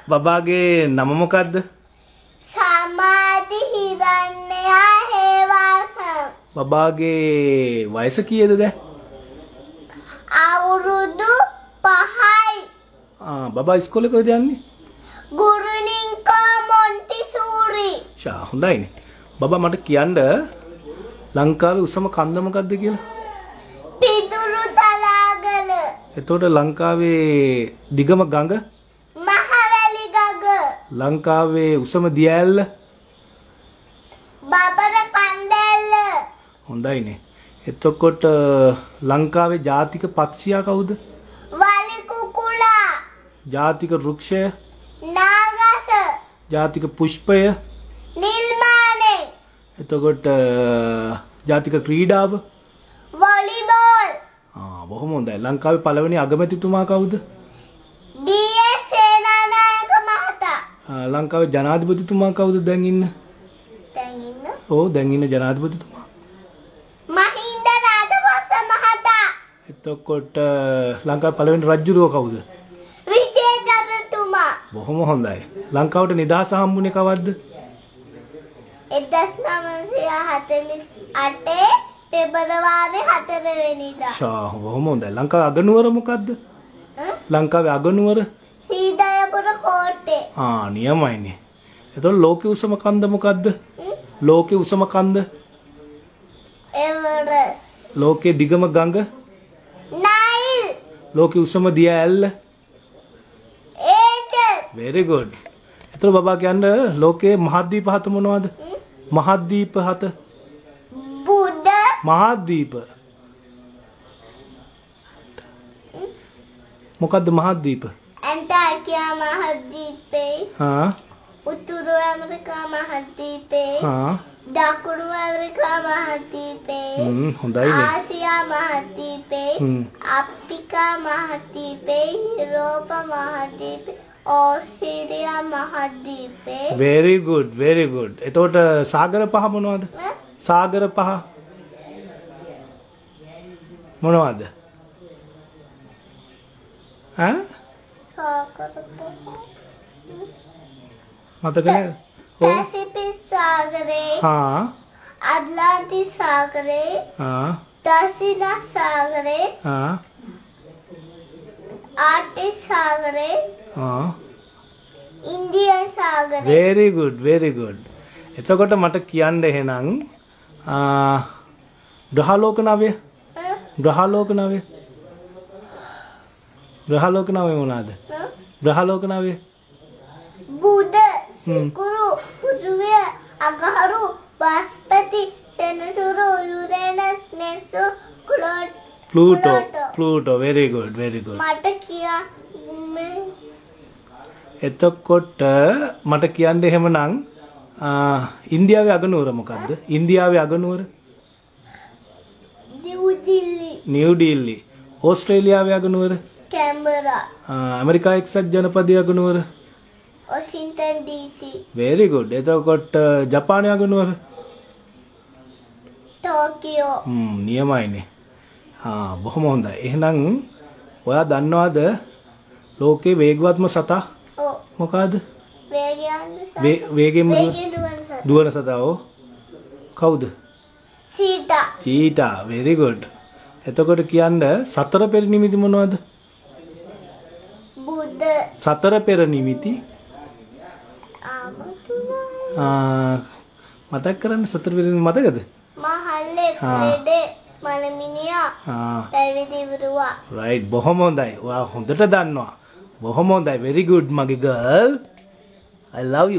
බබාගේ නම මොකද්ද? සමාධි හිරන්නයා හේවාසම්. බබාගේ වයස කීයද දැන්? අවුරුදු 5යි. බබා ඉස්කෝලේ කොහෙද යන්නේ? ගුරුනින්කෝ මොන්ටිසූරි. හොඳයිනේ. බබා මට කියන්න ලංකාවේ උසම කන්ද මොකද්ද කියලා? පිදුරු තලාගල. එතකොට ලංකාවේ දිගම ගඟ? මහවැලි ගඟ. ලංකාවේ උසම දිය ඇල්ල? බබර කන්දැල්ල. හොඳයිනේ. එතකොට ලංකාවේ ජාතික පක්ෂියා කවුද? වලි කුකුලා. ජාතික වෘක්ෂය? නාගස. ජාතික පුෂ්පය? නිල්මානේ. එතකොට ජාතික ක්‍රීඩාව? වොලිබෝල්. බොහොම හොඳයි. ලංකාවේ පළවෙනි අගමැතිතුමා කවුද? ඩී.එස්. සේනානායක මහතා. ලංකාවේ ජනාධිපතිතුමා කවුද දැන් ඉන්න? දැන් ඉන්න ජනාධිපතිතුමා? මහින්ද රාජපක්ෂ මහතා. එතකොට ලංකාවේ පළවෙනි රජුරුව කවුද? විජේදරතුමා. බොහොම හොඳයි. ලංකාවට නිදහස හම්බුනේ කවද්ද? 1948 පෙබරවාරි 4 වෙනිදා. බොහොම හොඳයි. ලංකාවේ අගනුවර මොකද්ද? ලංකාවේ අගනුවර? සීදායපුර කෝට්ටේ. නියමයිනේ. එතකොට ලෝකේ උසම කන්ද මොකද්ද? ලෝකේ උසම කන්ද? එවරස්. ලෝකේ දිගම ගඟ? නයිල්. ලෝකේ උසම දිය ඇල්ල? ඒකල්. very good. එතකොට බබා කියන්නේ ලෝකේ මහද්වීප හත මොනවද? මහද්වීප හත? බුද්ධ. මහද්වීප. මොකද්ද මහද්වීප? ඇන්ටාර්ක්ටියා මහද්වීපේ. උතුරු ඇමරිකා මහද්වීපේ. දකුණු ඇමරිකා මහද්වීපේ. හොඳයිනේ. ආසියා මහද්වීපේ. අප්‍රිකා මහද්වීපේ. යුරෝප මහද්වීපේ. ඕස්ට්‍රේලියා මහද්වීපේ. very good very good. එතකොට සාගර පහ මොනවද? සාගර පහ මොනවද? සාගර පහ මතක නේද? පැසිෆික් සාගරේ. අට්ලාන්ටික් සාගරේ. දක්ෂිණ සාගරේ. ආර්ටික් සාගරේ. ඉන්දියන් සාගරේ. very good very good. එතකොට මට කියන්න එහෙනම් ග්‍රහලෝක නවය? ග්‍රහලෝක නවය? ග්‍රහලෝක නවය මොනවාද? ග්‍රහලෝක නවය? බුධ, සුකුරු, පෘථිවිය, අගහරු, බ්‍රහස්පති, සෙනසුරු, Uranus, Neptune, Pluto. very good very good. මට කියන්නේ එතකොට මට කියන්න එහෙමනම් ඉන්දියාවේ අගනුවර මොකද්ද? ඉන්දියාවේ අගනුවර? නිව් දිල්ලි. ඕස්ට්‍රේලියාවේ අගනුවර? කැන්බරා. ඇමරිකා එක්සත් ජනපදයේ අගනුවර? Washington DC. very good. එතකොට ජපානයේ අගනුවර? ටෝකියෝ. නියමයිනේ. බොහොම හොඳයි. එහෙනම් ඔයා දන්නවද ලෝකේ වේගවත්ම සතා? මොකද්ද? වේගයෙන් දුවන සතා. කවුද? චීටා. very good. එතකොට කියන්න සතර පෙර නිමිති මොනවද? බුද්ධ. සතර පෙර නිමිති? මතක් කරන්න සතර පෙර නිමිති මතකද? මහල්ලෙක්, ලෙඩේ, මලමිනියා, පැවිදි විරුවා. right. බොහොම හොඳයි. ඔයා හොඳට දන්නවා. බොහොම හොඳයි. very good මගේ girl. I love you.